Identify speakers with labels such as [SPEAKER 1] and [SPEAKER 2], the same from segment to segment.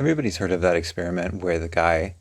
[SPEAKER 1] Everybody's heard of that experiment where the guy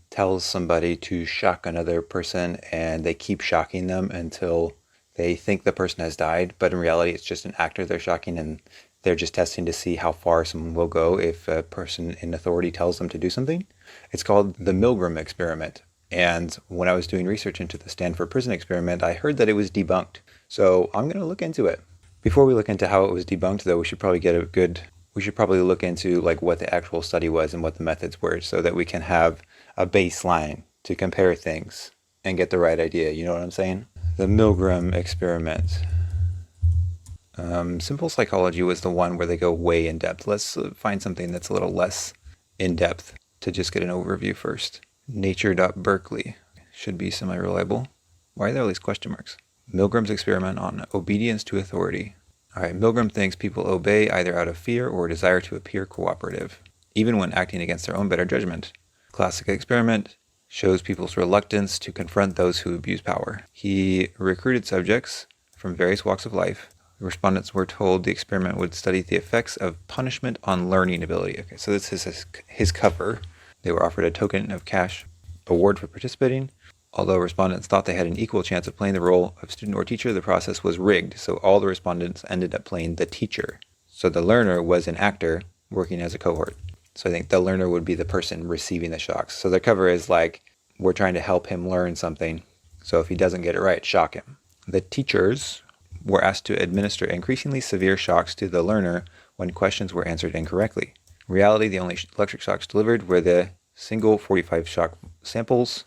[SPEAKER 1] tells somebody to shock another person and they keep shocking them until they think the person has died, but in reality it's just an actor they're shocking and they're just testing to see how far someone will go if a person in authority tells them to do something. It's called the Milgram experiment. And when I was doing research into the Stanford prison experiment, I heard that it was debunked. So I'm going to look into it. Before we look into how it was debunked, though, we should probably look into like what the actual study was and what the methods were so that we can have a baseline to compare things and get the right idea. You know what I'm saying? The Milgram experiment. Simple psychology was the one where they go way in depth. Let's find something that's a little less in depth to just get an overview first. Nature.Berkeley should be semi-reliable. Why are there all these question marks? Milgram's experiment on obedience to authority. All right, Milgram thinks people obey either out of fear or desire to appear cooperative, even when acting against their own better judgment. Classic experiment shows people's reluctance to confront those who abuse power. He recruited subjects from various walks of life. The respondents were told the experiment would study the effects of punishment on learning ability. Okay, so this is his cover. They were offered a token of cash award for participating. Although respondents thought they had an equal chance of playing the role of student or teacher, the process was rigged, so all the respondents ended up playing the teacher. So the learner was an actor working as a cohort. So I think the learner would be the person receiving the shocks. So their cover is like, we're trying to help him learn something, so if he doesn't get it right, shock him. The teachers were asked to administer increasingly severe shocks to the learner when questions were answered incorrectly. In reality, the only electric shocks delivered were the single 45 shock samples.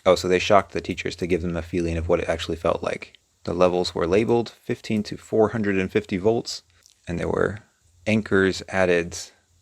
[SPEAKER 1] Oh, so they shocked the teachers to give them a feeling of what it actually felt like. The levels were labeled 15 to 450 volts, and there were anchors added.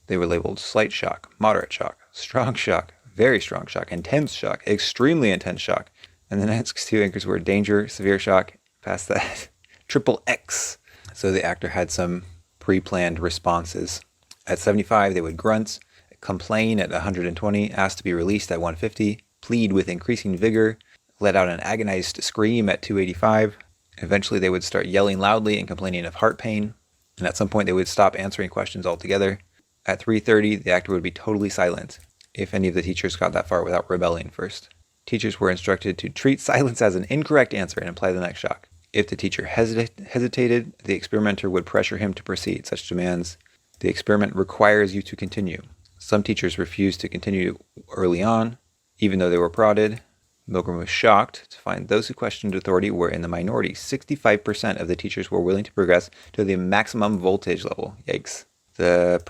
[SPEAKER 1] They were labeled slight shock, moderate shock, strong shock, very strong shock, intense shock, extremely intense shock. And the next two anchors were danger, severe shock, past that, triple X. So the actor had some pre-planned responses. At 75, they would grunt, complain at 120, ask to be released at 150, plead with increasing vigor, let out an agonized scream at 285. Eventually, they would start yelling loudly and complaining of heart pain. And at some point, they would stop answering questions altogether. At 3:30, the actor would be totally silent, if any of the teachers got that far without rebelling first. Teachers were instructed to treat silence as an incorrect answer and apply the next shock. If the teacher hesitated, the experimenter would pressure him to proceed. Such demands: the experiment requires you to continue. Some teachers refused to continue early on, even though they were prodded. Milgram was shocked to find those who questioned authority were in the minority. 65% of the teachers were willing to progress to the maximum voltage level. Yikes. The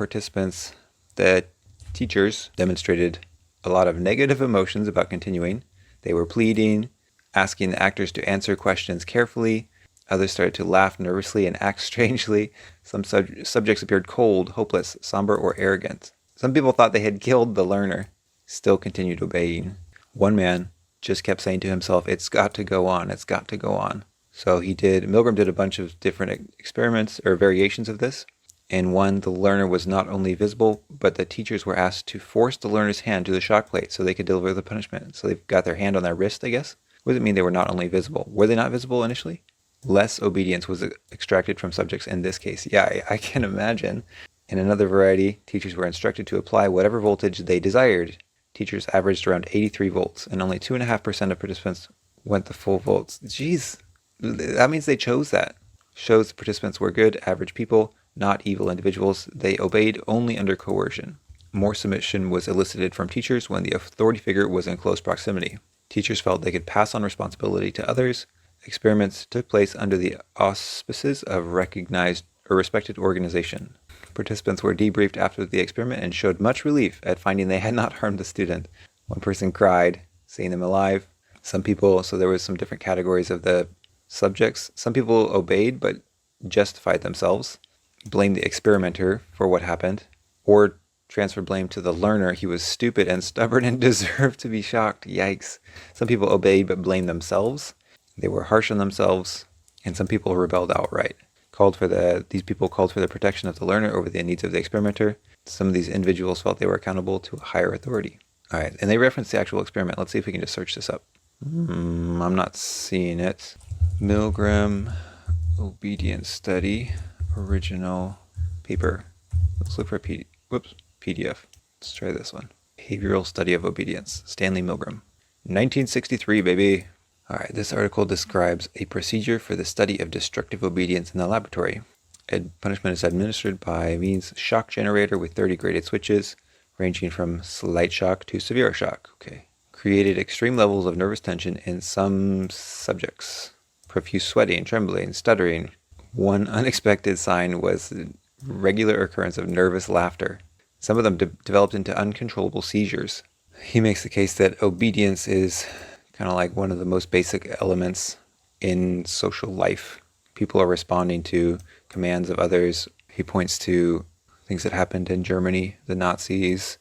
[SPEAKER 1] teachers demonstrated a lot of negative emotions about continuing. They were pleading, asking the actors to answer questions carefully. Others started to laugh nervously and act strangely. Some subjects appeared cold, hopeless, somber, or arrogant. Some people thought they had killed the learner, still continued obeying. One man just kept saying to himself, it's got to go on, it's got to go on. So Milgram did a bunch of different experiments or variations of this. In one, the learner was not only visible, but the teachers were asked to force the learner's hand to the shock plate so they could deliver the punishment. So they've got their hand on their wrist, I guess. What does it mean they were not only visible? Were they not visible initially? Less obedience was extracted from subjects in this case. Yeah, I can imagine. In another variety, teachers were instructed to apply whatever voltage they desired. Teachers averaged around 83 volts, and only 2.5% of participants went the full volts. Jeez, that means they chose that. Shows the participants were good, average people, not evil individuals. They obeyed only under coercion. More submission was elicited from teachers when the authority figure was in close proximity. Teachers felt they could pass on responsibility to others. Experiments took place under the auspices of recognized or respected organization. Participants were debriefed after the experiment and showed much relief at finding they had not harmed the student. One person cried, seeing them alive. So there was some different categories of the subjects. Some people obeyed but justified themselves, blamed the experimenter for what happened, or transferred blame to the learner. He was stupid and stubborn and deserved to be shocked. Yikes. Some people obeyed but blamed themselves. They were harsh on themselves, and some people rebelled outright. These people called for the protection of the learner over the needs of the experimenter. Some of these individuals felt they were accountable to a higher authority. All right, and they reference the actual experiment. Let's see if we can just search this up. I'm not seeing it. Milgram Obedience Study, original paper. Let's look for PDF. Let's try this one. Behavioral Study of Obedience, Stanley Milgram. 1963, baby. All right, this article describes a procedure for the study of destructive obedience in the laboratory. Punishment is administered by means shock generator with 30 graded switches, ranging from slight shock to severe shock. Okay. Created extreme levels of nervous tension in some subjects. Profuse sweating, trembling, stuttering. One unexpected sign was the regular occurrence of nervous laughter. Some of them developed into uncontrollable seizures. He makes the case that obedience is kind of like one of the most basic elements in social life. People are responding to commands of others. He points to things that happened in Germany, the Nazis,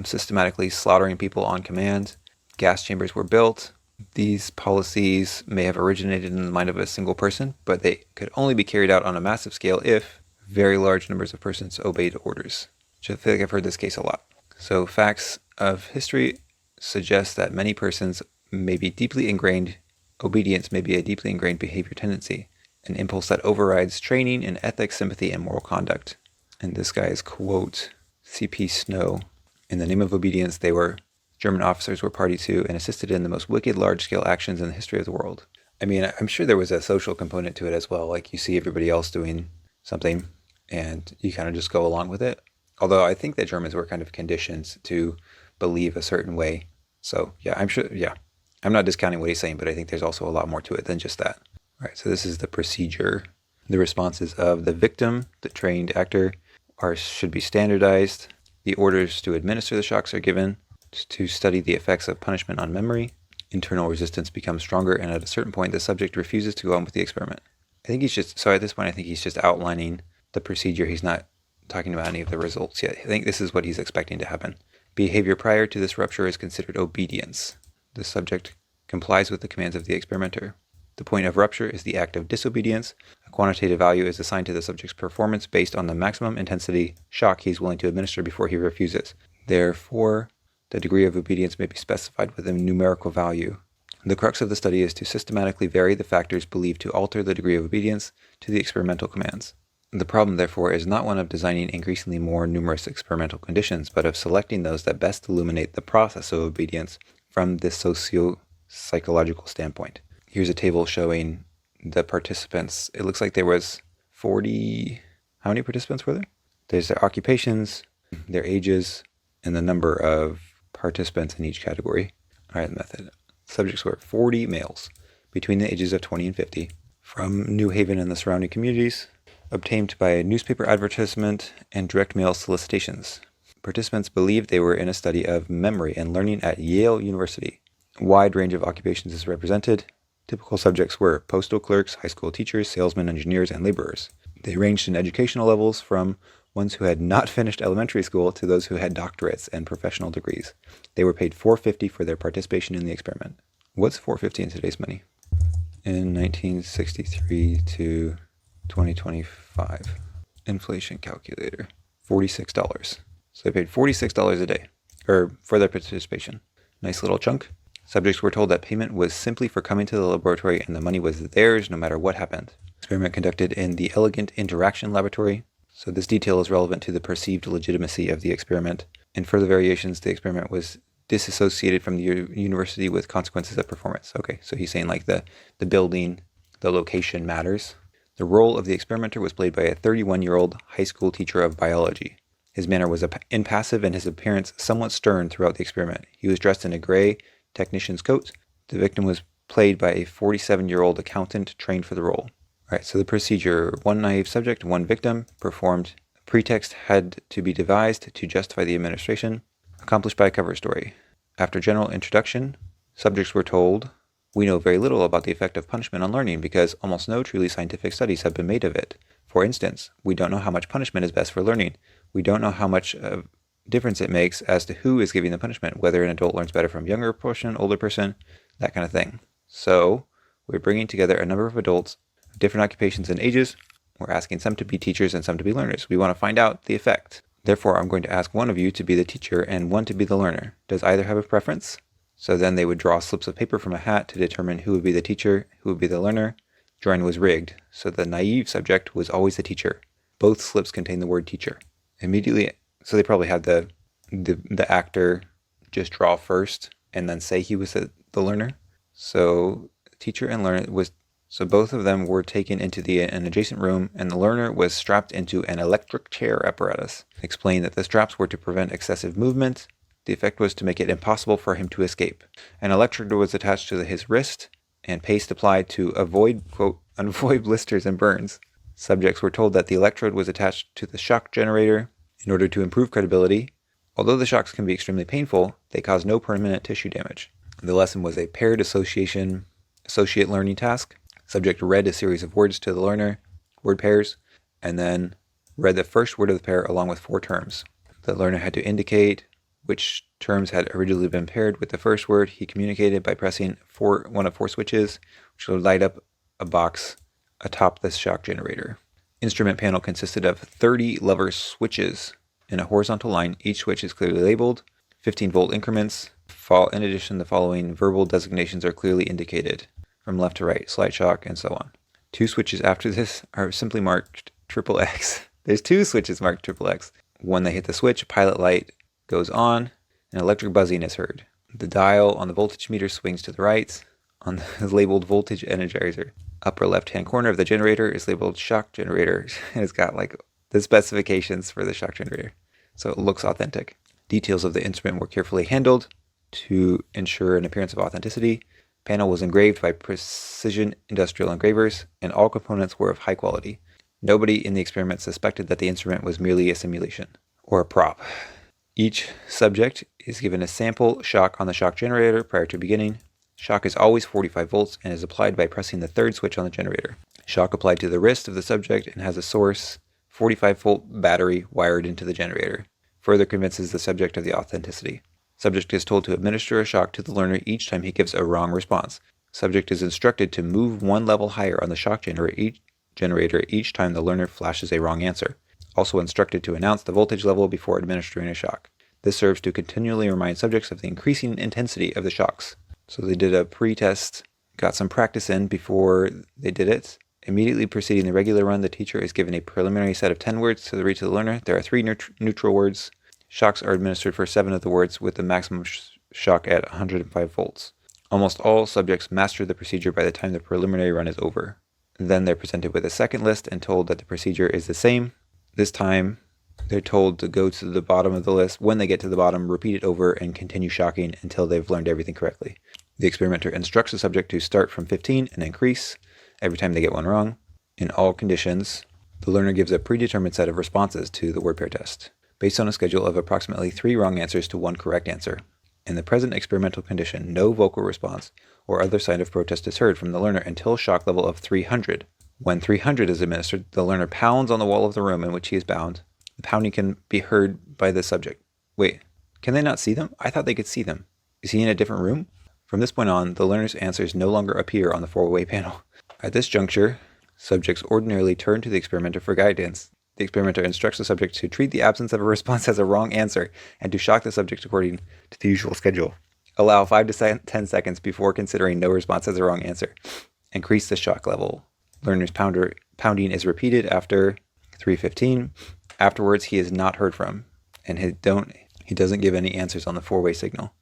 [SPEAKER 1] systematically slaughtering people on command. Gas chambers were built. These policies may have originated in the mind of a single person, but they could only be carried out on a massive scale if very large numbers of persons obeyed orders. Which I feel like I've heard this case a lot. So facts of history suggest that many persons may be deeply ingrained. Obedience may be a deeply ingrained behavior tendency, an impulse that overrides training in ethics, sympathy, and moral conduct. And this guy's quote, C.P. Snow, in the name of obedience, German officers were party to and assisted in the most wicked large-scale actions in the history of the world. I mean, I'm sure there was a social component to it as well. Like you see everybody else doing something and you kind of just go along with it. Although I think that Germans were kind of conditioned to believe a certain way. So yeah, I'm not discounting what he's saying, but I think there's also a lot more to it than just that. All right, so this is the procedure. The responses of the victim, the trained actor, should be standardized. The orders to administer the shocks are given. To study the effects of punishment on memory. Internal resistance becomes stronger, and at a certain point, the subject refuses to go on with the experiment. At this point, I think he's just outlining the procedure. He's not talking about any of the results yet. I think this is what he's expecting to happen. Behavior prior to this rupture is considered obedience. The subject complies with the commands of the experimenter. The point of rupture is the act of disobedience. A quantitative value is assigned to the subject's performance based on the maximum intensity shock he's willing to administer before he refuses. Therefore, the degree of obedience may be specified with a numerical value. The crux of the study is to systematically vary the factors believed to alter the degree of obedience to the experimental commands. The problem, therefore, is not one of designing increasingly more numerous experimental conditions, but of selecting those that best illuminate the process of obedience from this socio-psychological standpoint. Here's a table showing the participants. It looks like there was 40... How many participants were there? There's their occupations, their ages, and the number of participants in each category. All right, method. Subjects were 40 males between the ages of 20 and 50 from New Haven and the surrounding communities, obtained by newspaper advertisement and direct mail solicitations. Participants believed they were in a study of memory and learning at Yale University. A wide range of occupations is represented. Typical subjects were postal clerks, high school teachers, salesmen, engineers, and laborers. They ranged in educational levels from ones who had not finished elementary school to those who had doctorates and professional degrees. They were paid $4.50 for their participation in the experiment. What's $4.50 in today's money? In 1963 to 2025. Inflation calculator. $46. So they paid $46 a day, or for their participation. Nice little chunk. Subjects were told that payment was simply for coming to the laboratory and the money was theirs no matter what happened. Experiment conducted in the Elegant Interaction Laboratory. So this detail is relevant to the perceived legitimacy of the experiment. In further variations, the experiment was disassociated from the university with consequences of performance. Okay, so he's saying like the building, the location matters. The role of the experimenter was played by a 31-year-old high school teacher of biology. His manner was impassive and his appearance somewhat stern throughout the experiment. He was dressed in a gray technician's coat. The victim was played by a 47-year-old accountant trained for the role. All right, so the procedure, one naive subject, one victim, performed. A pretext had to be devised to justify the administration, accomplished by a cover story. After general introduction, subjects were told, "We know very little about the effect of punishment on learning because almost no truly scientific studies have been made of it. For instance, we don't know how much punishment is best for learning. We don't know how much difference it makes as to who is giving the punishment, whether an adult learns better from younger person, older person, that kind of thing. So, we're bringing together a number of adults of different occupations and ages. We're asking some to be teachers and some to be learners. We want to find out the effect. Therefore, I'm going to ask one of you to be the teacher and one to be the learner. Does either have a preference?" So then they would draw slips of paper from a hat to determine who would be the teacher, who would be the learner. Drawing was rigged, so the naive subject was always the teacher. Both slips contained the word teacher. Immediately, so they probably had the the actor just draw first and then say he was the learner. So teacher and learner so both of them were taken into an adjacent room, and the learner was strapped into an electric chair apparatus. Explained that the straps were to prevent excessive movement. The effect was to make it impossible for him to escape. An electrode was attached to his wrist, and paste applied to avoid, quote, avoid blisters and burns. Subjects were told that the electrode was attached to the shock generator in order to improve credibility. Although the shocks can be extremely painful, they cause no permanent tissue damage. The lesson was a paired associate learning task. Subject read a series of words to the learner, word pairs, and then read the first word of the pair along with 4 terms. The learner had to indicate which terms had originally been paired with the first word. He communicated by pressing one of 4 switches, which would light up a box atop the shock generator. Instrument panel consisted of 30 lever switches in a horizontal line. Each switch is clearly labeled, 15-volt increments. In addition, the following verbal designations are clearly indicated from left to right: slight shock, and so on. 2 switches after this are simply marked XXX. There's 2 switches marked XXX. When they hit the switch, a pilot light goes on, and electric buzzing is heard. The dial on the voltage meter swings to the right. On the labeled voltage energizer, upper left-hand corner of the generator is labeled shock generator, and it's got like the specifications for the shock generator, so it looks authentic. Details of the instrument were carefully handled to ensure an appearance of authenticity. Panel was engraved by precision industrial engravers, and all components were of high quality. Nobody in the experiment suspected that the instrument was merely a simulation or a prop. Each subject is given a sample shock on the shock generator prior to beginning. Shock is always 45 volts and is applied by pressing the 3rd switch on the generator. Shock applied to the wrist of the subject and has a source 45-volt battery wired into the generator. Further convinces the subject of the authenticity. Subject is told to administer a shock to the learner each time he gives a wrong response. Subject is instructed to move 1 level higher on the shock generator each time the learner flashes a wrong answer. Also instructed to announce the voltage level before administering a shock. This serves to continually remind subjects of the increasing intensity of the shocks. So they did a pre-test, got some practice in before they did it. Immediately preceding the regular run, the teacher is given a preliminary set of 10 words to read to the learner. There are 3 neutral words. Shocks are administered for 7 of the words with the maximum shock at 105 volts. Almost all subjects master the procedure by the time the preliminary run is over. Then they're presented with a second list and told that the procedure is the same. This time, they're told to go to the bottom of the list. When they get to the bottom, repeat it over and continue shocking until they've learned everything correctly. The experimenter instructs the subject to start from 15 and increase every time they get one wrong. In all conditions, the learner gives a predetermined set of responses to the word pair test, based on a schedule of approximately 3 wrong answers to 1 correct answer. In the present experimental condition, no vocal response or other sign of protest is heard from the learner until shock level of 300. When 300 is administered, the learner pounds on the wall of the room in which he is bound. The pounding can be heard by the subject. Wait, can they not see them? I thought they could see them. Is he in a different room? From this point on, the learner's answers no longer appear on the 4-way panel. At this juncture, subjects ordinarily turn to the experimenter for guidance. The experimenter instructs the subject to treat the absence of a response as a wrong answer and to shock the subject according to the usual schedule. Allow 5 to 10 seconds before considering no response as a wrong answer. Increase the shock level. Learner's pounding is repeated after 3:15. Afterwards, he is not heard from, and he doesn't give any answers on the 4-way signal.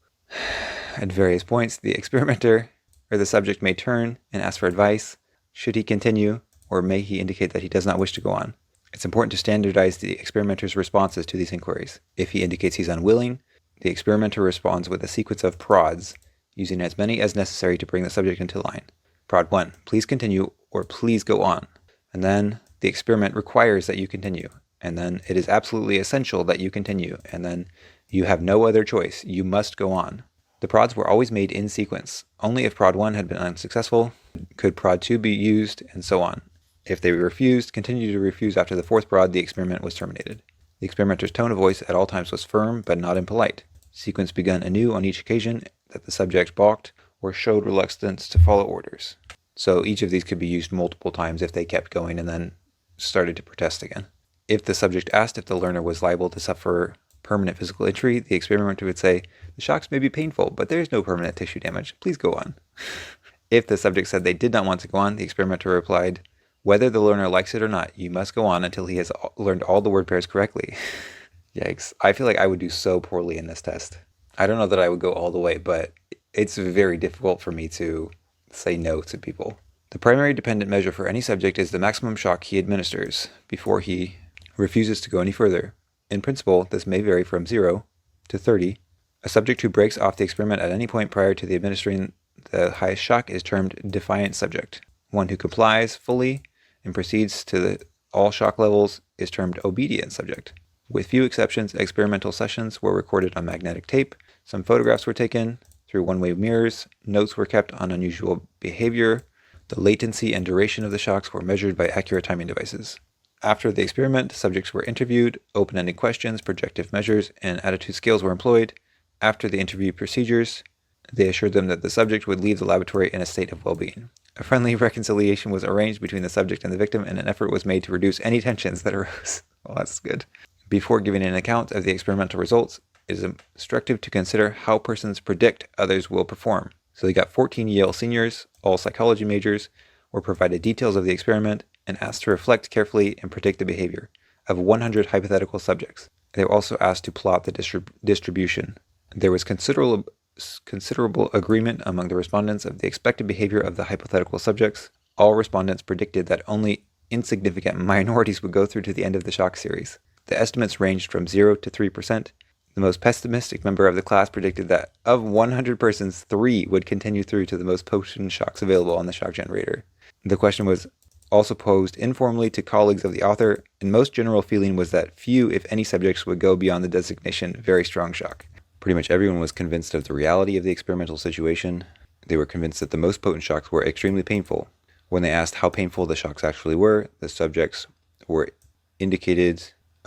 [SPEAKER 1] At various points, the experimenter or the subject may turn and ask for advice. Should he continue, or may he indicate that he does not wish to go on? It's important to standardize the experimenter's responses to these inquiries. If he indicates he's unwilling, the experimenter responds with a sequence of prods, using as many as necessary to bring the subject into line. Prod 1, please continue, or please go on. And then the experiment requires that you continue. And then it is absolutely essential that you continue. And then you have no other choice. You must go on. The prods were always made in sequence. Only if prod 1 had been unsuccessful could prod 2 be used, and so on. If they continued to refuse after the 4th prod, the experiment was terminated. The experimenter's tone of voice at all times was firm, but not impolite. Sequence begun anew on each occasion that the subject balked or showed reluctance to follow orders. So each of these could be used multiple times if they kept going and then started to protest again. If the subject asked if the learner was liable to suffer permanent physical injury, the experimenter would say, "The shocks may be painful, but there is no permanent tissue damage. Please go on." If the subject said they did not want to go on, the experimenter replied, "Whether the learner likes it or not, you must go on until he has learned all the word pairs correctly." Yikes. I feel like I would do so poorly in this test. I don't know that I would go all the way, but it's very difficult for me to say no to people. The primary dependent measure for any subject is the maximum shock he administers before he refuses to go any further. In principle, this may vary from 0 to 30. A subject who breaks off the experiment at any point prior to the administering the highest shock is termed defiant subject. One who complies fully and proceeds to all shock levels is termed obedient subject. With few exceptions, experimental sessions were recorded on magnetic tape, some photographs were taken through one-way mirrors, notes were kept on unusual behavior, the latency and duration of the shocks were measured by accurate timing devices. After the experiment, subjects were interviewed, open-ended questions, projective measures, and attitude scales were employed. After the interview procedures, they assured them that the subject would leave the laboratory in a state of well-being. A friendly reconciliation was arranged between the subject and the victim, and an effort was made to reduce any tensions that arose. Well, that's good. Before giving an account of the experimental results, it is instructive to consider how persons predict others will perform. So they got 14 Yale seniors, all psychology majors, were provided details of the experiment and asked to reflect carefully and predict the behavior of 100 hypothetical subjects. They were also asked to plot the distribution. There was considerable agreement among the respondents of the expected behavior of the hypothetical subjects. All respondents predicted that only insignificant minorities would go through to the end of the shock series. The estimates ranged from 0 to 3%. The most pessimistic member of the class predicted that of 100 persons, 3 would continue through to the most potent shocks available on the shock generator. The question was also posed informally to colleagues of the author, and most general feeling was that few, if any, subjects would go beyond the designation very strong shock. Pretty much everyone was convinced of the reality of the experimental situation. They were convinced that the most potent shocks were extremely painful. When they asked how painful the shocks actually were, the subjects were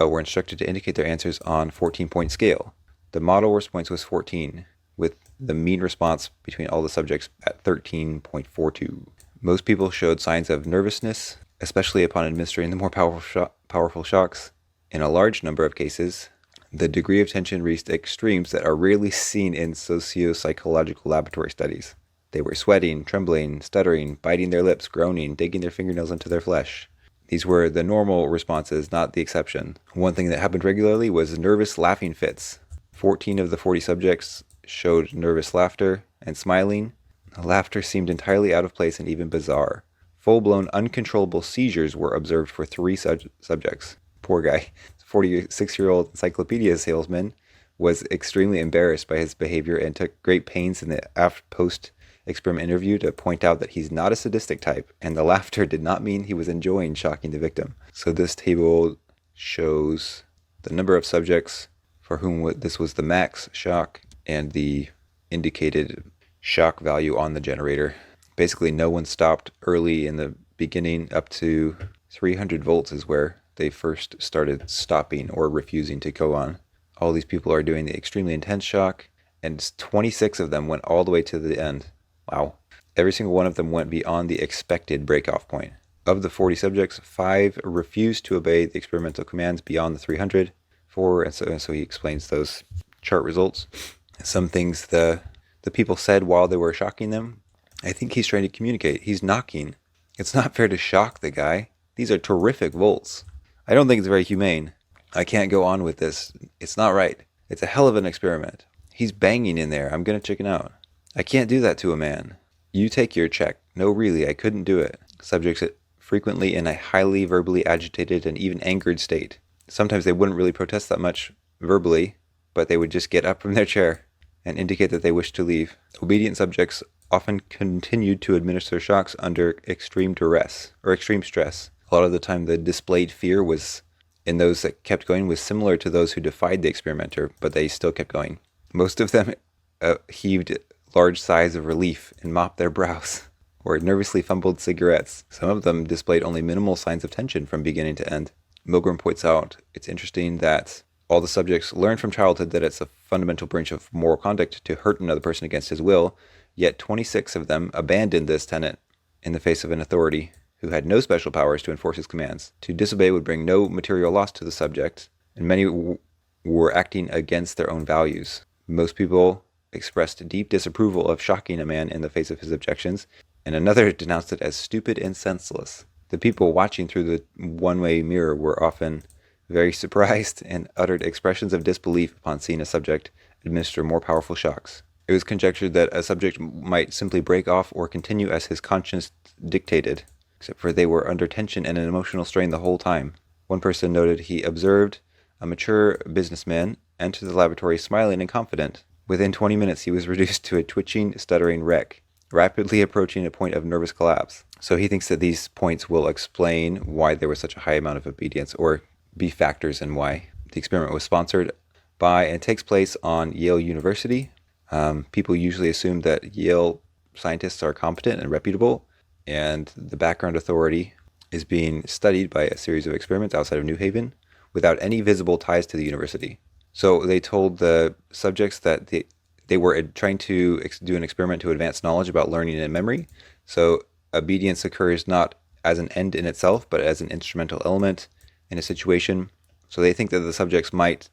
[SPEAKER 1] instructed to indicate their answers on 14-point scale. The model response was 14, with the mean response between all the subjects at 13.42. Most people showed signs of nervousness, especially upon administering the more powerful shocks. In a large number of cases, the degree of tension reached extremes that are rarely seen in socio-psychological laboratory studies. They were sweating, trembling, stuttering, biting their lips, groaning, digging their fingernails into their flesh. These were the normal responses, not the exception. One thing that happened regularly was nervous laughing fits. 14 of the 40 subjects showed nervous laughter and smiling. The laughter seemed entirely out of place and even bizarre. Full-blown uncontrollable seizures were observed for 3 subjects. Poor guy. 46-year-old encyclopedia salesman was extremely embarrassed by his behavior and took great pains in the post-experiment interview to point out that he's not a sadistic type, and the laughter did not mean he was enjoying shocking the victim. So this table shows the number of subjects for whom this was the max shock and the indicated shock value on the generator. Basically, no one stopped early in the beginning. Up to 300 volts is where they first started stopping or refusing to go on. All these people are doing the extremely intense shock, and 26 of them went all the way to the end. Wow. Every single one of them went beyond the expected breakoff point. Of the 40 subjects, 5 refused to obey the experimental commands beyond the 300. So he explains those chart results. Some things the people said while they were shocking them. I think he's trying to communicate. He's knocking. It's not fair to shock the guy. These are terrific volts. I don't think it's very humane. I can't go on with this. It's not right. It's a hell of an experiment. He's banging in there. I'm going to chicken out. I can't do that to a man. You take your check. No, really, I couldn't do it. Subjects frequently in a highly verbally agitated and even angered state. Sometimes they wouldn't really protest that much verbally, but they would just get up from their chair and indicate that they wished to leave. Obedient subjects often continued to administer shocks under extreme duress or extreme stress. A lot of the time the displayed fear was in those that kept going was similar to those who defied the experimenter, but they still kept going. Most of them heaved large sighs of relief and mopped their brows or nervously fumbled cigarettes. Some of them displayed only minimal signs of tension from beginning to end. Milgram points out it's interesting that all the subjects learned from childhood that it's a fundamental branch of moral conduct to hurt another person against his will, yet 26 of them abandoned this tenet in the face of an authority who had no special powers to enforce his commands. To disobey would bring no material loss to the subject, and many were acting against their own values. Most people expressed deep disapproval of shocking a man in the face of his objections, and another denounced it as stupid and senseless. The people watching through the one-way mirror were often very surprised, and uttered expressions of disbelief upon seeing a subject administer more powerful shocks. It was conjectured that a subject might simply break off or continue as his conscience dictated, except for they were under tension and an emotional strain the whole time. One person noted he observed a mature businessman enter the laboratory smiling and confident. Within 20 minutes, he was reduced to a twitching, stuttering wreck, rapidly approaching a point of nervous collapse. So he thinks that these points will explain why there was such a high amount of obedience, or be factors in why the experiment was sponsored by and takes place on Yale University. People usually assume that Yale scientists are competent and reputable, and the background authority is being studied by a series of experiments outside of New Haven without any visible ties to the university. So they told the subjects that they were trying to do an experiment to advance knowledge about learning and memory. So obedience occurs not as an end in itself, but as an instrumental element in a situation. So they think that the subjects might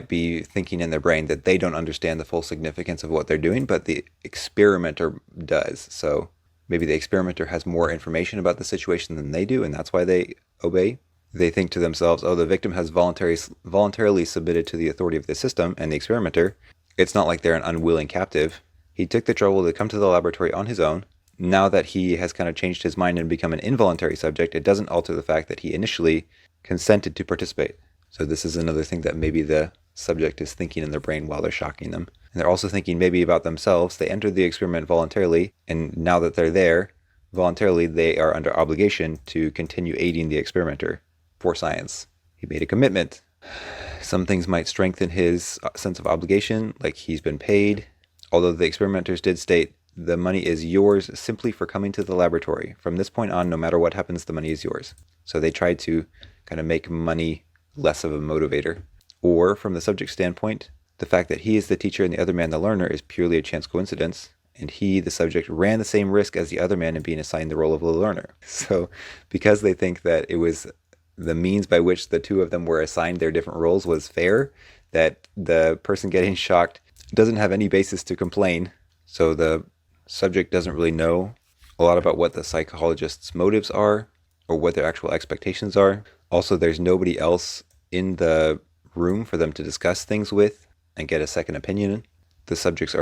[SPEAKER 1] be thinking in their brain that they don't understand the full significance of what they're doing, but the experimenter does. So maybe the experimenter has more information about the situation than they do, and that's why they obey. They think to themselves, oh, the victim has voluntarily submitted to the authority of the system and the experimenter. It's not like they're an unwilling captive. He took the trouble to come to the laboratory on his own. Now that he has kind of changed his mind and become an involuntary subject, it doesn't alter the fact that he initially consented to participate. So this is another thing that maybe the subject is thinking in their brain while they're shocking them. And they're also thinking maybe about themselves. They entered the experiment voluntarily, and now that they're there voluntarily, they are under obligation to continue aiding the experimenter for science. He made a commitment. Some things might strengthen his sense of obligation, like he's been paid. Although the experimenters did state, the money is yours simply for coming to the laboratory. From this point on, no matter what happens, the money is yours. So they tried to kind of make money less of a motivator. Or from the subject standpoint, the fact that he is the teacher and the other man the learner is purely a chance coincidence. And he, the subject, ran the same risk as the other man in being assigned the role of the learner. So because they think that it was the means by which the two of them were assigned their different roles was fair, that the person getting shocked doesn't have any basis to complain. So the subject doesn't really know a lot about what the psychologist's motives are or what their actual expectations are. Also, there's nobody else in the room for them to discuss things with and get a second opinion. The subjects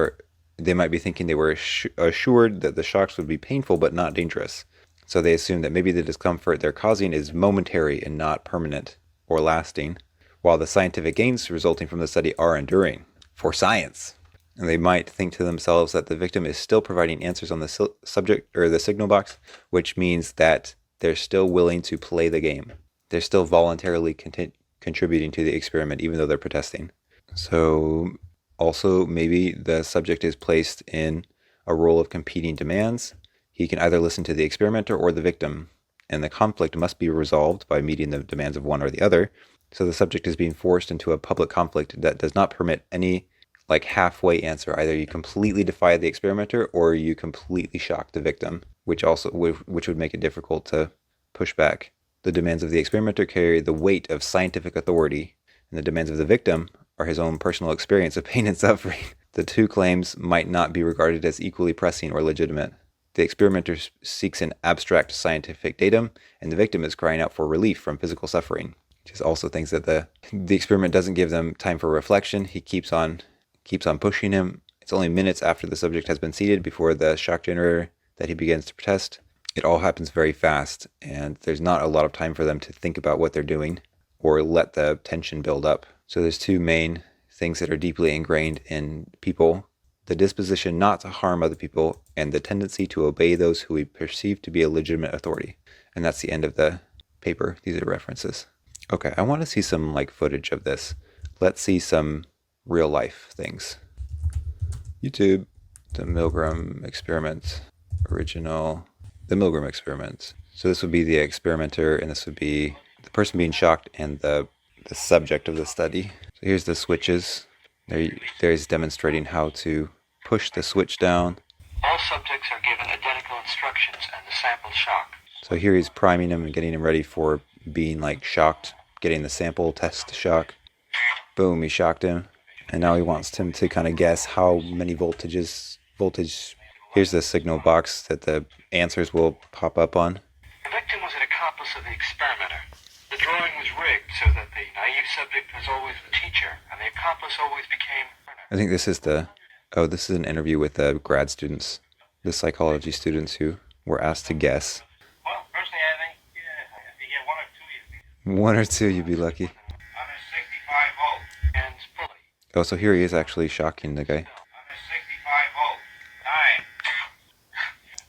[SPEAKER 1] they might be thinking they were assured that the shocks would be painful but not dangerous. So they assume that maybe the discomfort they're causing is momentary and not permanent or lasting, while the scientific gains resulting from the study are enduring for science. And they might think to themselves that the victim is still providing answers on the subject or the signal box, which means that they're still willing to play the game. They're still voluntarily contributing to the experiment, even though they're protesting. So also maybe the subject is placed in a role of competing demands. He can either listen to the experimenter or the victim, and the conflict must be resolved by meeting the demands of one or the other. So the subject is being forced into a public conflict that does not permit any halfway answer. Either you completely defy the experimenter or you completely shock the victim, which would make it difficult to push back. The demands of the experimenter carry the weight of scientific authority, and the demands of the victim are his own personal experience of pain and suffering. The two claims might not be regarded as equally pressing or legitimate. The experimenter seeks an abstract scientific datum, and the victim is crying out for relief from physical suffering. Which is also things that the experiment doesn't give them time for reflection. He keeps on pushing him. It's only minutes after the subject has been seated before the shock generator that he begins to protest. It all happens very fast, and there's not a lot of time for them to think about what they're doing or let the tension build up. So there's two main things that are deeply ingrained in people: the disposition not to harm other people and the tendency to obey those who we perceive to be a legitimate authority. And that's the end of the paper. These are references. Okay, I want to see some footage of this. Let's see some real life things. YouTube, the Milgram experiment, original, the Milgram experiment. So this would be the experimenter, and this would be the person being shocked and the subject of the study. So here's the switches. There's demonstrating how to push the switch down.
[SPEAKER 2] All subjects are given identical instructions and the sample shock.
[SPEAKER 1] So here he's priming him and getting him ready for being shocked, getting the sample test shock. Boom, he shocked him. And now he wants him to kind of guess how many voltage. Here's the signal box that the answers will pop up on.
[SPEAKER 2] The victim was an accomplice of the experimenter. The drawer drawing was rigged so that the naive subject was always the teacher and the accomplice always became learner.
[SPEAKER 1] I think this is this is an interview with grad students, the psychology students who were asked to guess.
[SPEAKER 2] Well, personally, I think if you get one or two, you'd be
[SPEAKER 1] One or two, you'd be lucky.
[SPEAKER 2] under 65 volts and fully.
[SPEAKER 1] Oh, so here he is actually shocking the guy.
[SPEAKER 2] Under 65 volts.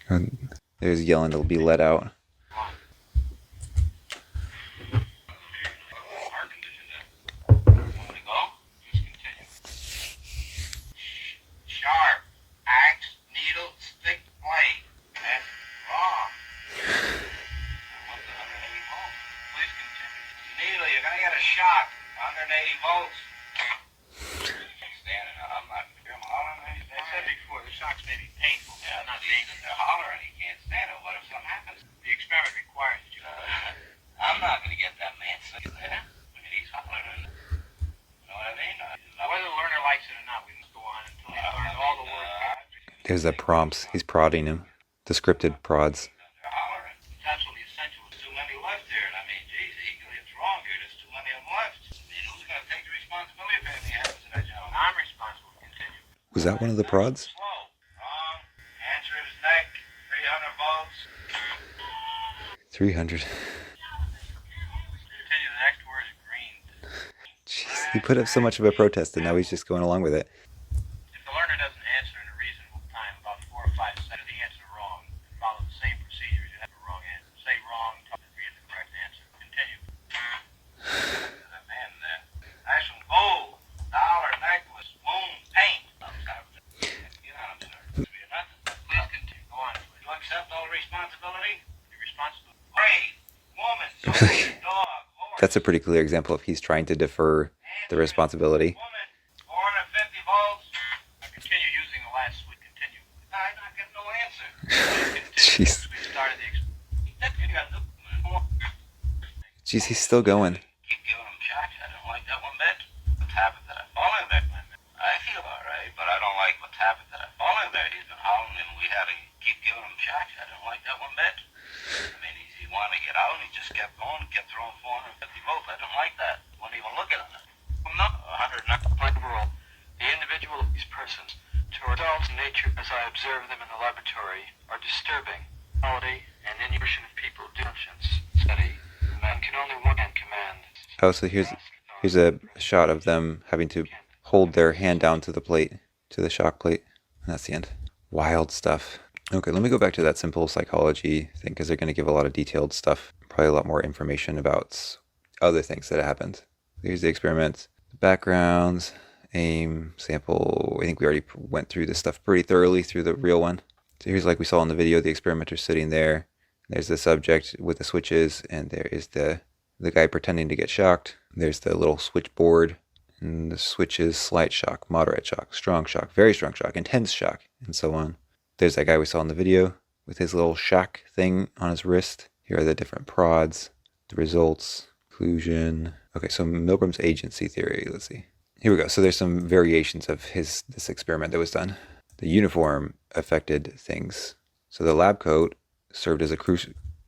[SPEAKER 2] Nine.
[SPEAKER 1] And there's yelling to be let out.
[SPEAKER 2] Air conditioner. Want to go? Just continue. Sharp. Axe, needle, stick, blade. That's wrong. What's 180 volts? Please continue. Needle, you're going to get a shock. 180 volts. Stand it. I'm not hollering. I said before, the shocks may be painful. Yeah, not dangerous. They're hollering. You can't stand it. What if something happens? The experiment requires you. I'm not going to get that man sick there. I mean, he's hollering. You know what I mean? Whether the learner likes it or not, we must go on until he learns all the words.
[SPEAKER 1] There's the prompts. He's prodding him. The scripted prods.
[SPEAKER 2] They're hollering. It's absolutely essential. There's too many left here. And I mean, geez, it's wrong here. There's too many of them left. I mean, who's going to take the responsibility if anything happens to that gentleman? I'm responsible. Continue.
[SPEAKER 1] Was that one of the prods?
[SPEAKER 2] Slow. Wrong. Answer his neck. 300 volts.
[SPEAKER 1] 300.
[SPEAKER 2] Continue. The next word is green.
[SPEAKER 1] Jeez, he put up so much of a protest and now he's just going along with it.
[SPEAKER 2] If the learner doesn't answer in a reasonable time, about 4 or 5 seconds, the answer wrong, and follow the same procedures, you have a wrong answer. Say wrong, tell them to read the correct answer. Continue. There's a man there. Nice one. Gold, dollar, necklace, moon, paint. Get on him, sir. You're nothing. Please continue. Go on. Do you accept all responsibility? You're responsible. Grave, woman, soldier, dog, horse.
[SPEAKER 1] That's a pretty clear example of he's trying to defer the responsibility.
[SPEAKER 2] Woman, 450 volts. I continue using the last switch. Continue. I'm not getting no answer.
[SPEAKER 1] Jeez.
[SPEAKER 2] We started the
[SPEAKER 1] Jeez, he's still going.
[SPEAKER 2] Keep giving him shots. I don't like that one bit. What's happened that I fall in there? I feel all right, but I don't like what's happened that I fall in there. He's been howling and we had to keep giving him shots. I don't like that one bit. I mean, he wanted to get out and he just kept going, kept throwing 450 volts. I don't like that. Wouldn't even look at him. I'm not 100 overall. The individual of these persons, to results in nature as I observe them in the laboratory, are disturbing. Quality and intuition of people do functions. Study. Man can only one hand command.
[SPEAKER 1] Oh, so here's a shot of them having to hold their hand down to the plate, to the shock plate. And that's the end. Wild stuff. Okay, let me go back to that simple psychology thing because they're going to give a lot of detailed stuff. Probably a lot more information about other things that happened. Here's the experiment. Backgrounds, aim, sample. I think we already went through this stuff pretty thoroughly through the real one. So here's like we saw in the video, the experimenter sitting there. There's the subject with the switches, and there is the guy pretending to get shocked. There's the little switchboard, and the switches, slight shock, moderate shock, strong shock, very strong shock, intense shock, and so on. There's that guy we saw in the video with his little shock thing on his wrist. Here are the different prods, the results, conclusion. Okay, so Milgram's agency theory, let's see. Here we go. So there's some variations of this experiment that was done. The uniform affected things. So the lab coat served as a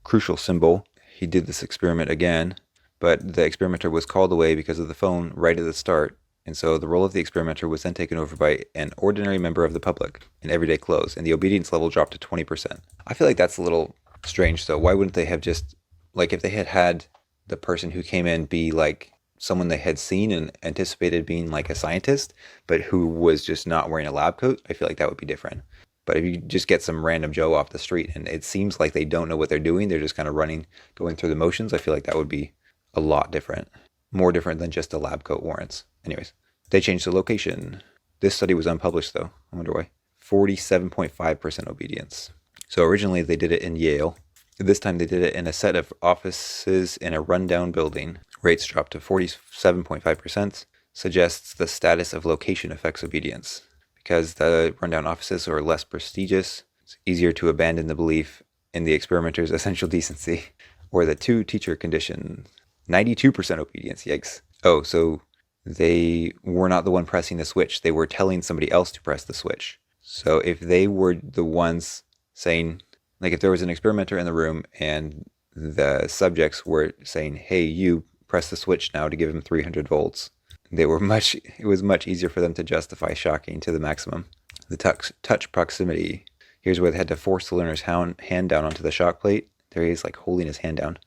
[SPEAKER 1] crucial symbol. He did this experiment again, but the experimenter was called away because of the phone right at the start. And so the role of the experimenter was then taken over by an ordinary member of the public in everyday clothes, and the obedience level dropped to 20%. I feel like that's a little strange, though. Why wouldn't they have just, like, if they had the person who came in be like someone they had seen and anticipated being like a scientist, but who was just not wearing a lab coat, I feel like that would be different. But if you just get some random Joe off the street and it seems like they don't know what they're doing, they're just kind of going through the motions, I feel like that would be a lot different. More different than just a lab coat warrants. Anyways, they changed the location. This study was unpublished though. I wonder why. 47.5% obedience. So originally they did it in Yale. This time they did it in a set of offices in a rundown building. Rates dropped to 47.5%. Suggests the status of location affects obedience. Because the rundown offices are less prestigious, it's easier to abandon the belief in the experimenter's essential decency. Or the two-teacher condition. 92% obedience, yikes. Oh, so they were not the one pressing the switch. They were telling somebody else to press the switch. So if they were the ones saying, like if there was an experimenter in the room and the subjects were saying, hey, you press the switch now to give him 300 volts. It was much easier for them to justify shocking to the maximum. The touch proximity. Here's where they had to force the learner's hand down onto the shock plate. There he is, like holding his hand down.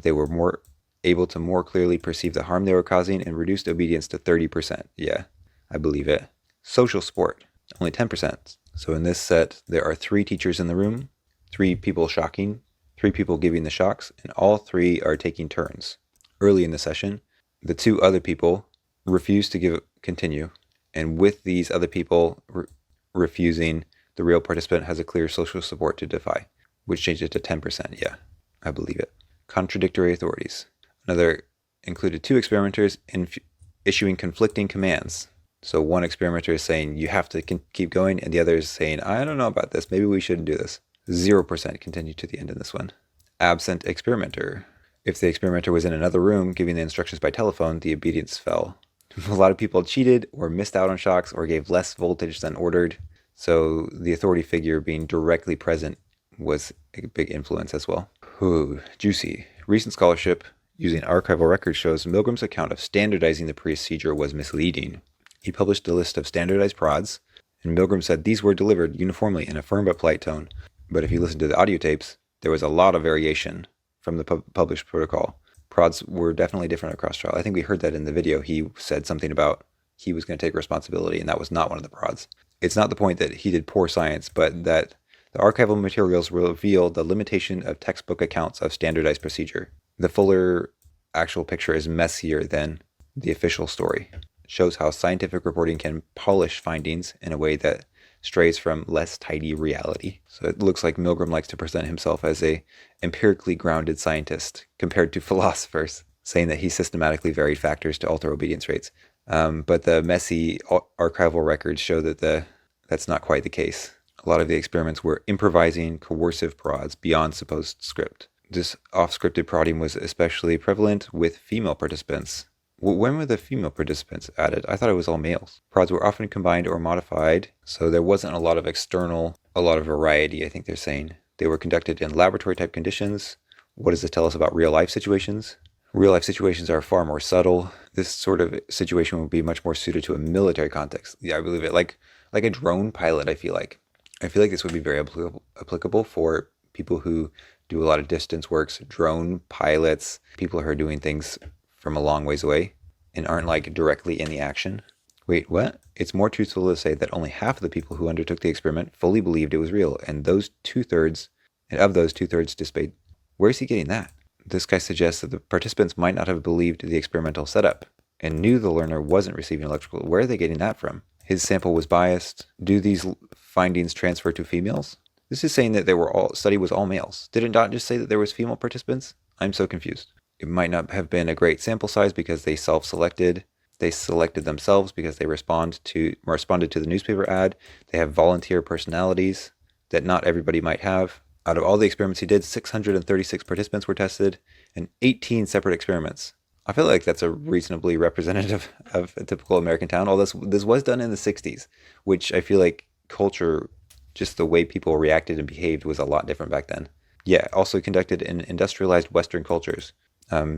[SPEAKER 1] They were more able to more clearly perceive the harm they were causing and reduced obedience to 30%. Yeah, I believe it. Social support, only 10%. So in this set, there are 3 teachers in the room, 3 people shocking, 3 people giving the shocks, and all 3 are taking turns. Early in the session, the 2 other people refuse to continue, and with these other people refusing, the real participant has a clear social support to defy, which changed it to 10%. Yeah, I believe it. Contradictory authorities. Another included 2 experimenters issuing conflicting commands. So one experimenter is saying, you have to keep going, and the other is saying, I don't know about this, maybe we shouldn't do this. 0% continued to the end in this one. Absent experimenter. If the experimenter was in another room giving the instructions by telephone, the obedience fell. A lot of people cheated or missed out on shocks or gave less voltage than ordered. So the authority figure being directly present was a big influence as well. Ooh, juicy. Recent scholarship using archival records shows Milgram's account of standardizing the procedure was misleading. He published a list of standardized prods, and Milgram said these were delivered uniformly in a firm but polite tone. But if you listen to the audio tapes, there was a lot of variation from the published protocol. Prods were definitely different across trial. I think we heard that in the video. He said something about he was going to take responsibility, and that was not one of the prods. It's not the point that he did poor science, but that the archival materials reveal the limitation of textbook accounts of standardized procedure. The fuller actual picture is messier than the official story. It shows how scientific reporting can polish findings in a way that strays from less tidy reality. So it looks like Milgram likes to present himself as a empirically grounded scientist compared to philosophers, saying that he systematically varied factors to alter obedience rates. But the messy archival records show that that's not quite the case. A lot of the experiments were improvising coercive prods beyond supposed script. This off-scripted prodding was especially prevalent with female participants. When were the female participants added? I thought it was all males. Prods were often combined or modified, so there wasn't a lot of variety, I think they're saying. They were conducted in laboratory-type conditions. What does this tell us about real-life situations? Real-life situations are far more subtle. This sort of situation would be much more suited to a military context. Yeah, I believe it. Like a drone pilot, I feel like. This would be very applicable for people who do a lot of distance works, drone pilots, people who are doing things from a long ways away and aren't like directly in the action. Wait, what? It's more truthful to say that only half of the people who undertook the experiment fully believed it was real, and of those 2/3 disobeyed. Where is he getting that? This guy suggests that the participants might not have believed the experimental setup and knew the learner wasn't receiving electrical. Where are they getting that from? His sample was biased. Do these findings transfer to females? This is saying that study was all males. Did it not just say that there was female participants? I'm so confused. It might not have been a great sample size because they self-selected. They selected themselves because they responded to the newspaper ad. They have volunteer personalities that not everybody might have. Out of all the experiments he did, 636 participants were tested in 18 separate experiments. I feel like that's a reasonably representative of a typical American town. All this was done in the 60s, which I feel like culture, just the way people reacted and behaved, was a lot different back then. Yeah, also conducted in industrialized Western cultures.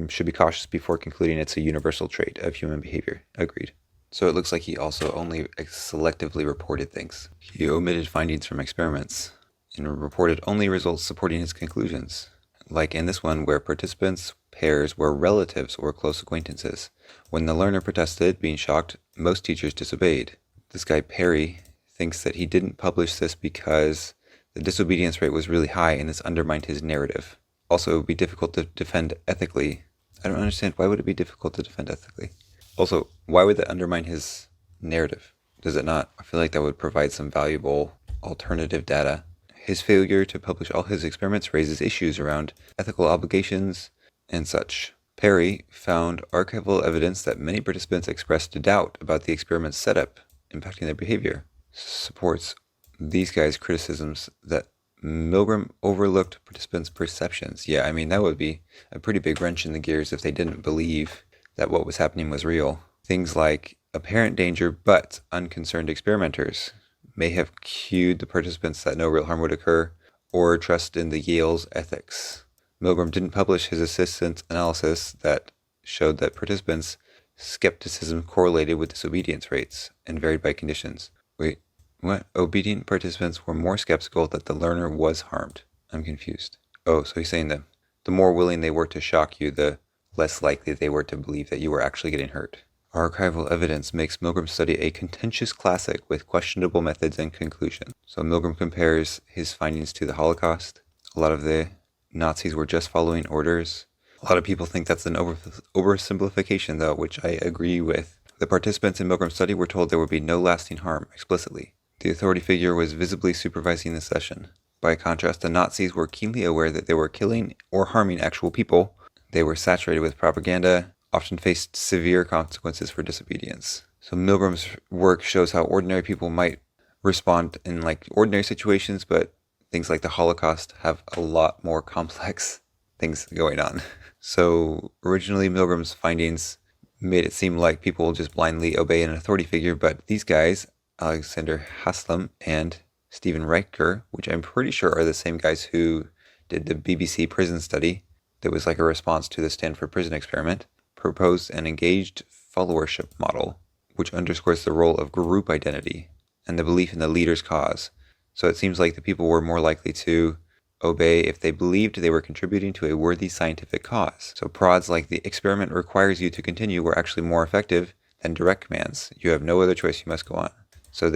[SPEAKER 1] Should be cautious before concluding it's a universal trait of human behavior. Agreed. So it looks like he also only selectively reported things. He omitted findings from experiments and reported only results supporting his conclusions. Like in this one where participants' pairs were relatives or close acquaintances. When the learner protested, being shocked, most teachers disobeyed. This guy Perry thinks that he didn't publish this because the disobedience rate was really high and this undermined his narrative. Also, it would be difficult to defend ethically. I don't understand. Why would it be difficult to defend ethically? Also, why would that undermine his narrative? Does it not? I feel like that would provide some valuable alternative data. His failure to publish all his experiments raises issues around ethical obligations and such. Perry found archival evidence that many participants expressed doubt about the experiment's setup impacting their behavior. Supports these guys' criticisms that Milgram overlooked participants' perceptions. Yeah, I mean, that would be a pretty big wrench in the gears if they didn't believe that what was happening was real. Things like apparent danger but unconcerned experimenters may have cued the participants that no real harm would occur, or trust in the Yale's ethics. Milgram didn't publish his assistant's analysis that showed that participants' skepticism correlated with disobedience rates and varied by conditions. Wait, what? Obedient participants were more skeptical that the learner was harmed. I'm confused. Oh, so he's saying that the more willing they were to shock you, the less likely they were to believe that you were actually getting hurt. Archival evidence makes Milgram's study a contentious classic with questionable methods and conclusions. So Milgram compares his findings to the Holocaust. A lot of the Nazis were just following orders. A lot of people think that's an oversimplification, though, which I agree with. The participants in Milgram's study were told there would be no lasting harm, explicitly. The authority figure was visibly supervising the session. By contrast, the Nazis were keenly aware that they were killing or harming actual people. They were saturated with propaganda, often faced severe consequences for disobedience. So Milgram's work shows how ordinary people might respond in ordinary situations, but things like the Holocaust have a lot more complex things going on. So originally Milgram's findings made it seem like people will just blindly obey an authority figure, but these guys, Alexander Haslam and Stephen Riker, which I'm pretty sure are the same guys who did the BBC prison study that was like a response to the Stanford prison experiment, proposed an engaged followership model, which underscores the role of group identity and the belief in the leader's cause. So it seems like the people were more likely to obey if they believed they were contributing to a worthy scientific cause. So prods like the experiment requires you to continue were actually more effective than direct commands. You have no other choice, you must go on. So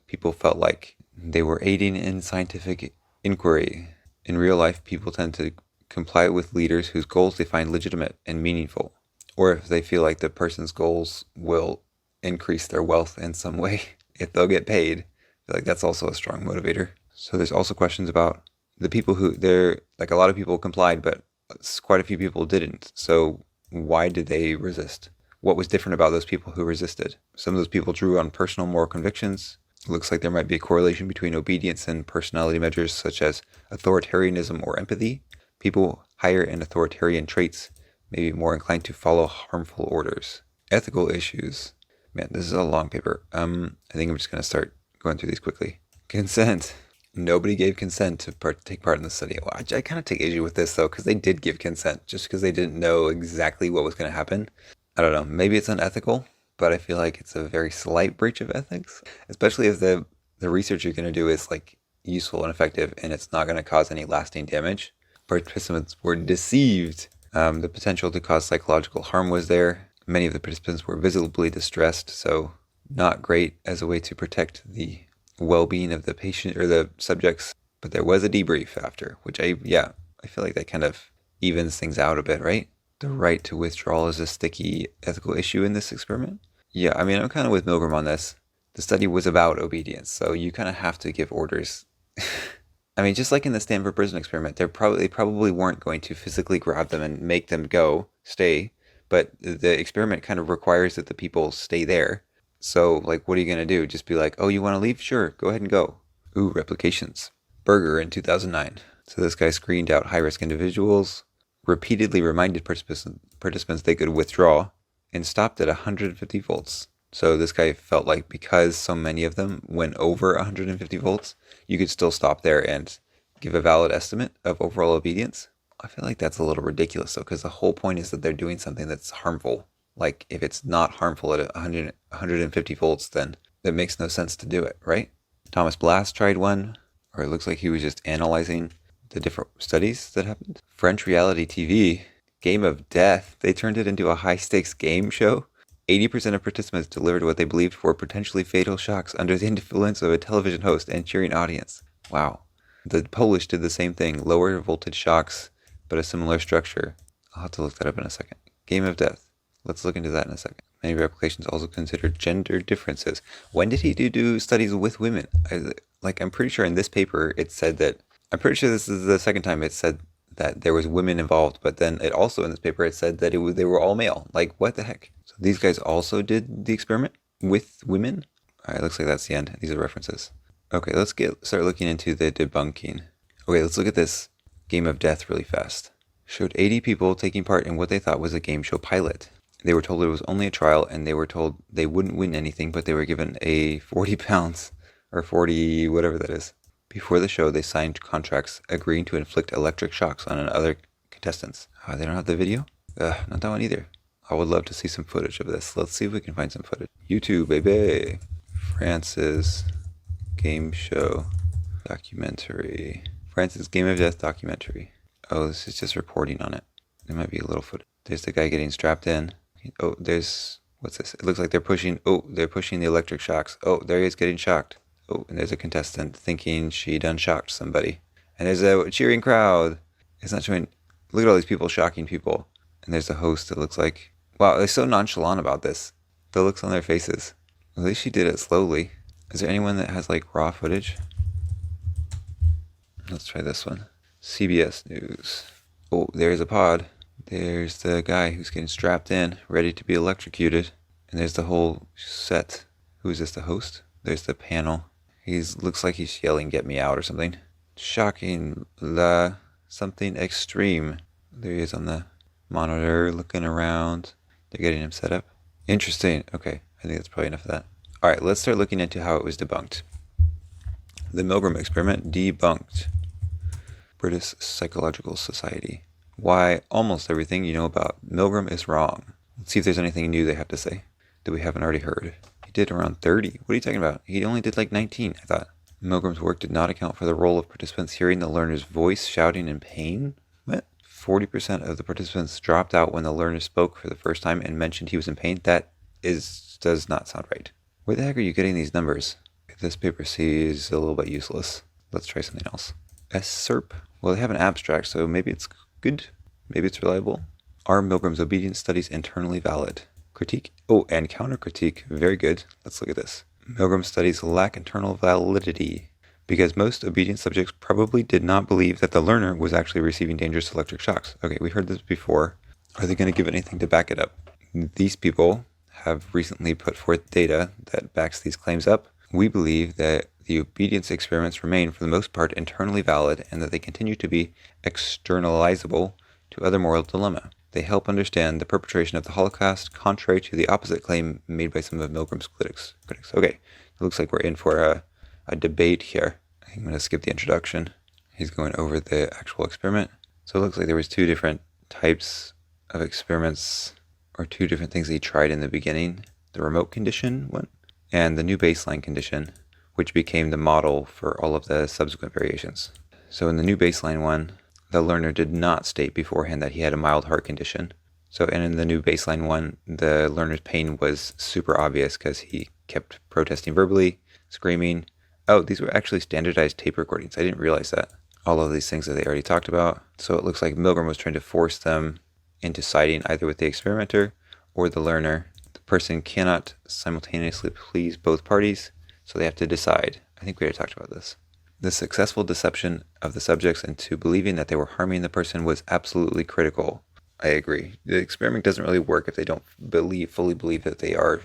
[SPEAKER 1] people felt like they were aiding in scientific inquiry. In real life, people tend to comply with leaders whose goals they find legitimate and meaningful, or if they feel like the person's goals will increase their wealth in some way, if they'll get paid. I feel like that's also a strong motivator. So there's also questions about the people who, a lot of people complied, but quite a few people didn't. So why did they resist? What was different about those people who resisted? Some of those people drew on personal moral convictions. It looks like there might be a correlation between obedience and personality measures such as authoritarianism or empathy. People higher in authoritarian traits may be more inclined to follow harmful orders. Ethical issues. Man, this is a long paper. I think I'm just going to start going through these quickly. Consent. Nobody gave consent to take part in the study. Well, I kind of take issue with this, though, because they did give consent just because they didn't know exactly what was going to happen. I don't know. Maybe it's unethical, but I feel like it's a very slight breach of ethics, especially if the research you're going to do is useful and effective and it's not going to cause any lasting damage. Participants were deceived. The potential to cause psychological harm was there. Many of the participants were visibly distressed, so not great as a way to protect the well-being of the patient or the subjects. But there was a debrief after, which I feel like that kind of evens things out a bit, right? The right to withdrawal is a sticky ethical issue in this experiment. Yeah, I mean, I'm kind of with Milgram on this. The study was about obedience, so you kind of have to give orders. I mean, just like in the Stanford prison experiment, they probably weren't going to physically grab them and make them stay, but the experiment kind of requires that the people stay there. So, what are you going to do? Just be like, oh, you want to leave? Sure, go ahead and go. Ooh, Replications. Berger in 2009. So this guy screened out high-risk individuals, repeatedly reminded participants they could withdraw, and stopped at 150 volts. So this guy felt like because so many of them went over 150 volts, you could still stop there and give a valid estimate of overall obedience. I feel like that's a little ridiculous, though, because the whole point is that they're doing something that's harmful. If it's not harmful at 150 volts, then it makes no sense to do it, right? Thomas Blast tried one, or it looks like he was just analyzing the different studies that happened. French reality TV, Game of Death, they turned it into a high-stakes game show. 80% of participants delivered what they believed were potentially fatal shocks under the influence of a television host and cheering audience. Wow. The Polish did the same thing, lower voltage shocks, but a similar structure. I'll have to look that up in a second. Game of Death. Let's look into that in a second. Many replications also considered gender differences. When did he do studies with women? I'm pretty sure in this paper it said that, I'm pretty sure this is the second time it said that there was women involved, but then it also in this paper it said that they were all male. What the heck? So these guys also did the experiment with women? Alright, looks like that's the end. These are references. Okay, let's start looking into the debunking. Okay, let's look at this Game of Death really fast. Showed 80 people taking part in what they thought was a game show pilot. They were told it was only a trial, and they were told they wouldn't win anything, but they were given a 40 pounds, or 40 whatever that is. Before the show, they signed contracts agreeing to inflict electric shocks on other contestants. They don't have the video? Not that one either. I would love to see some footage of this. Let's see if we can find some footage. YouTube, baby. France's game show documentary. France's Game of Death documentary. Oh, this is just reporting on it. There might be a little footage. There's the guy getting strapped in. Oh, what's this? It looks like they're pushing the electric shocks. Oh, there he is getting shocked. Oh, and there's a contestant thinking she done shocked somebody. And there's a cheering crowd. It's not showing, look at all these people shocking people. And there's a host, it looks like. Wow, they're so nonchalant about this. The looks on their faces. At least she did it slowly. Is there anyone that has like raw footage? Let's try this one. CBS News. Oh, there's a pod. There's the guy who's getting strapped in, ready to be electrocuted. And there's the whole set. Who is this, the host? There's the panel. Looks like he's yelling, "Get me out," or something. Shocking. Something extreme. There he is on the monitor, looking around. They're getting him set up. Interesting. Okay, I think that's probably enough of that. Alright, let's start looking into how it was debunked. The Milgram experiment debunked. British Psychological Society. Why almost everything you know about Milgram is wrong. Let's see if there's anything new they have to say that we haven't already heard. He did around 30. What are you talking about? He only did like 19, I thought. Milgram's work did not account for the role of participants hearing the learner's voice shouting in pain. What? 40% of the participants dropped out when the learner spoke for the first time and mentioned he was in pain. That does not sound right. Where the heck are you getting these numbers? This paper seems a little bit useless. Let's try something else. SERP. Well, they have an abstract, so maybe it's good. Maybe it's reliable. Are Milgram's obedience studies internally valid? Critique. Oh, and counter-critique. Very good. Let's look at this. Milgram studies lack internal validity because most obedient subjects probably did not believe that the learner was actually receiving dangerous electric shocks. Okay, we heard this before. Are they going to give anything to back it up? These people have recently put forth data that backs these claims up. We believe that the obedience experiments remain, for the most part, internally valid and that they continue to be externalizable to other moral dilemma. They help understand the perpetration of the Holocaust, contrary to the opposite claim made by some of Milgram's critics. Okay, it looks like we're in for a debate here. I'm going to skip the introduction. He's going over the actual experiment. So it looks like there was two different types of experiments, or two different things that he tried in the beginning. The remote condition one, and the new baseline condition, which became the model for all of the subsequent variations. So in the new baseline one, the learner did not state beforehand that he had a mild heart condition. And in the new baseline one, the learner's pain was super obvious because he kept protesting verbally, screaming. Oh, these were actually standardized tape recordings. I didn't realize that. All of these things that they already talked about. So it looks like Milgram was trying to force them into siding either with the experimenter or the learner. The person cannot simultaneously please both parties, so they have to decide. I think we already talked about this. The successful deception of the subjects into believing that they were harming the person was absolutely critical. I agree. The experiment doesn't really work if they don't fully believe that they are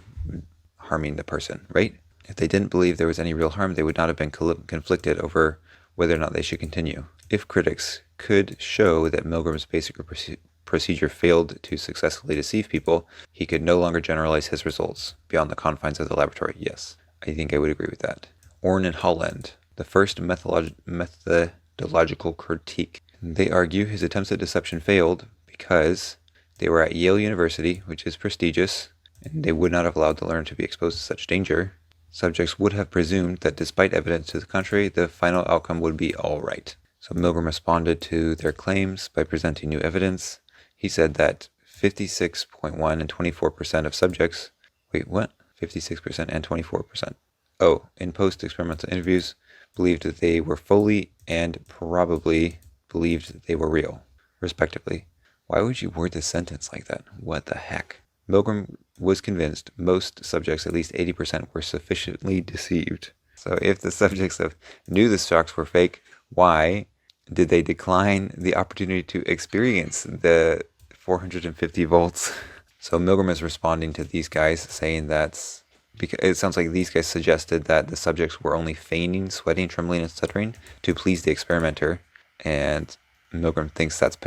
[SPEAKER 1] harming the person, right? If they didn't believe there was any real harm, they would not have been conflicted over whether or not they should continue. If critics could show that Milgram's basic procedure failed to successfully deceive people, he could no longer generalize his results beyond the confines of the laboratory. Yes, I think I would agree with that. Orn and Holland. The first methodological critique. They argue his attempts at deception failed because they were at Yale University, which is prestigious, and they would not have allowed the learner to be exposed to such danger. Subjects would have presumed that despite evidence to the contrary, the final outcome would be all right. So Milgram responded to their claims by presenting new evidence. He said that 56.1 and 24% of subjects... Wait, what? 56% and 24%. Oh, in post-experimental interviews, believed that they were fully and probably believed that they were real, respectively. Why would you word this sentence like that? What the heck? Milgram was convinced most subjects, at least 80%, were sufficiently deceived. So if the subjects knew the shocks were fake, why did they decline the opportunity to experience the 450 volts? So Milgram is responding to these guys, saying that because it sounds like these guys suggested that the subjects were only feigning, sweating, trembling, and stuttering to please the experimenter, and Milgram thinks that's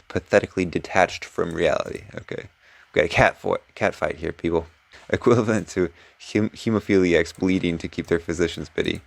[SPEAKER 1] pathetically detached from reality. Okay, we got a cat fight here, people. Equivalent to hemophiliacs bleeding to keep their physicians busy.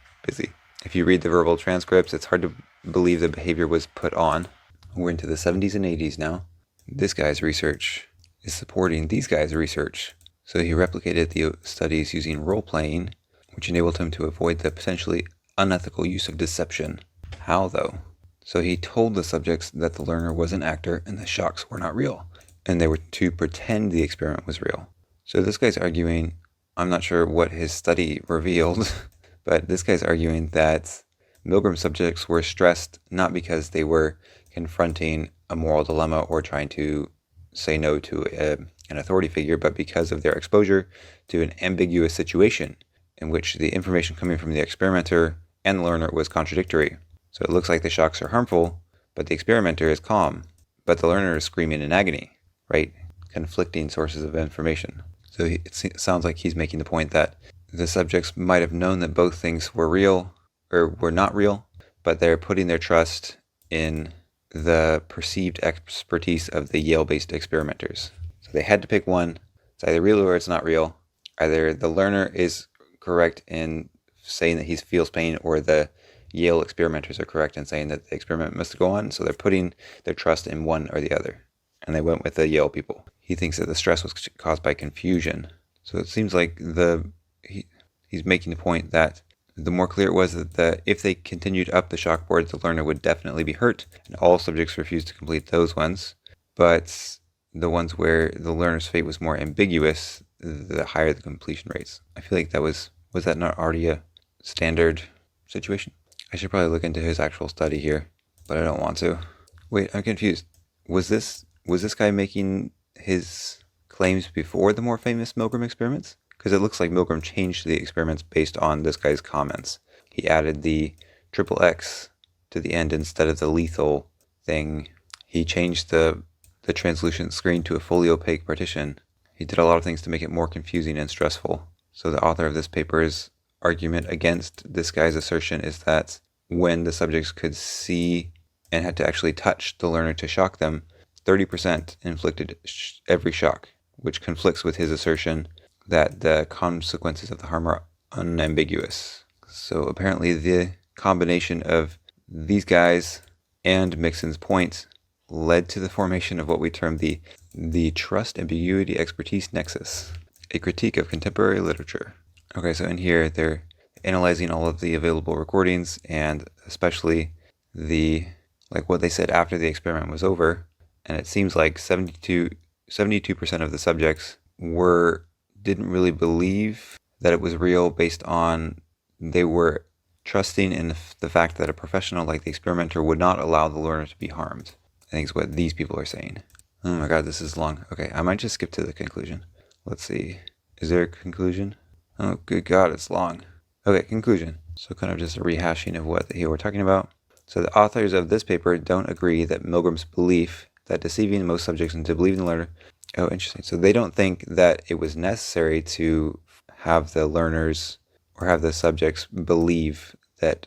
[SPEAKER 1] If you read the verbal transcripts, it's hard to believe the behavior was put on. We're into the 70s and 80s now. This guy's research is supporting these guys' research. So he replicated the studies using role-playing, which enabled him to avoid the potentially unethical use of deception. How, though? So he told the subjects that the learner was an actor and the shocks were not real, and they were to pretend the experiment was real. So this guy's arguing, I'm not sure what his study revealed, but this guy's arguing that Milgram subjects were stressed not because they were confronting a moral dilemma or trying to say no to an authority figure, but because of their exposure to an ambiguous situation in which the information coming from the experimenter and the learner was contradictory. So it looks like the shocks are harmful, but the experimenter is calm, but the learner is screaming in agony, right? Conflicting sources of information. So it sounds like he's making the point that the subjects might have known that both things were real or were not real, but they're putting their trust in the perceived expertise of the Yale-based experimenters. So they had to pick one. It's either real or it's not real. Either the learner is correct in saying that he feels pain, or the Yale experimenters are correct in saying that the experiment must go on. So they're putting their trust in one or the other. And they went with the Yale people. He thinks that the stress was caused by confusion. So it seems like he's making the point that the more clear it was that if they continued up the chalkboard, the learner would definitely be hurt, and all subjects refused to complete those ones. But the ones where the learner's fate was more ambiguous, the higher the completion rates. I feel like was that not already a standard situation? I should probably look into his actual study here, but I don't want to. Wait, I'm confused. Was this guy making his claims before the more famous Milgram experiments? Because it looks like Milgram changed the experiments based on this guy's comments. He added the triple X to the end instead of the lethal thing. He changed the translucent screen to a fully opaque partition. He did a lot of things to make it more confusing and stressful. So the author of this paper's argument against this guy's assertion is that when the subjects could see and had to actually touch the learner to shock them, 30% inflicted every shock, which conflicts with his assertion that the consequences of the harm are unambiguous. So apparently the combination of these guys and Mixon's point led to the formation of what we term the trust ambiguity expertise nexus, a critique of contemporary literature. Okay, so in here they're analyzing all of the available recordings, and especially what they said after the experiment was over, and it seems like 72% of the subjects didn't really believe that it was real, based on they were trusting in the fact that a professional like the experimenter would not allow the learner to be harmed. I think is what these people are saying. Oh my god, this is long. Okay, I might just skip to the conclusion. Let's see. Is there a conclusion? Oh, good god, it's long. Okay, conclusion. So kind of just a rehashing of what they were talking about. So the authors of this paper don't agree that Milgram's belief that deceiving most subjects into believing the learner... Oh, interesting. So they don't think that it was necessary to have the learners or have the subjects believe that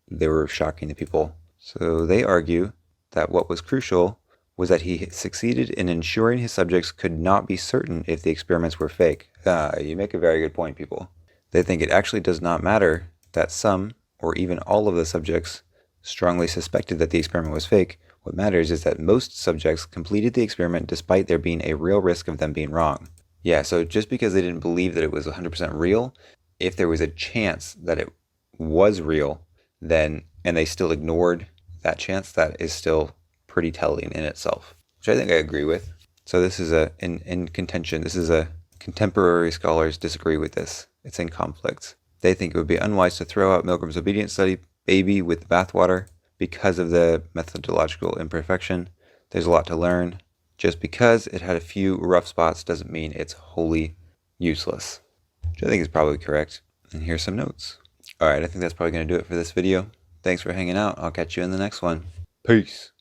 [SPEAKER 1] they were shocking the people. So they argue that what was crucial was that he succeeded in ensuring his subjects could not be certain if the experiments were fake. You make a very good point, people. They think it actually does not matter that some, or even all of the subjects, strongly suspected that the experiment was fake. What matters is that most subjects completed the experiment despite there being a real risk of them being wrong. Yeah, so just because they didn't believe that it was 100% real, if there was a chance that it was real, then, and they still ignored that chance, that is still pretty telling in itself, which I think I agree with. So this is in contention. This is contemporary scholars disagree with this. It's in conflict. They think it would be unwise to throw out Milgram's obedience study baby with the bathwater because of the methodological imperfection. There's a lot to learn. Just because it had a few rough spots doesn't mean it's wholly useless, which I think is probably correct. And here's some notes. All right, I think that's probably going to do it for this video. Thanks for hanging out. I'll catch you in the next one. Peace.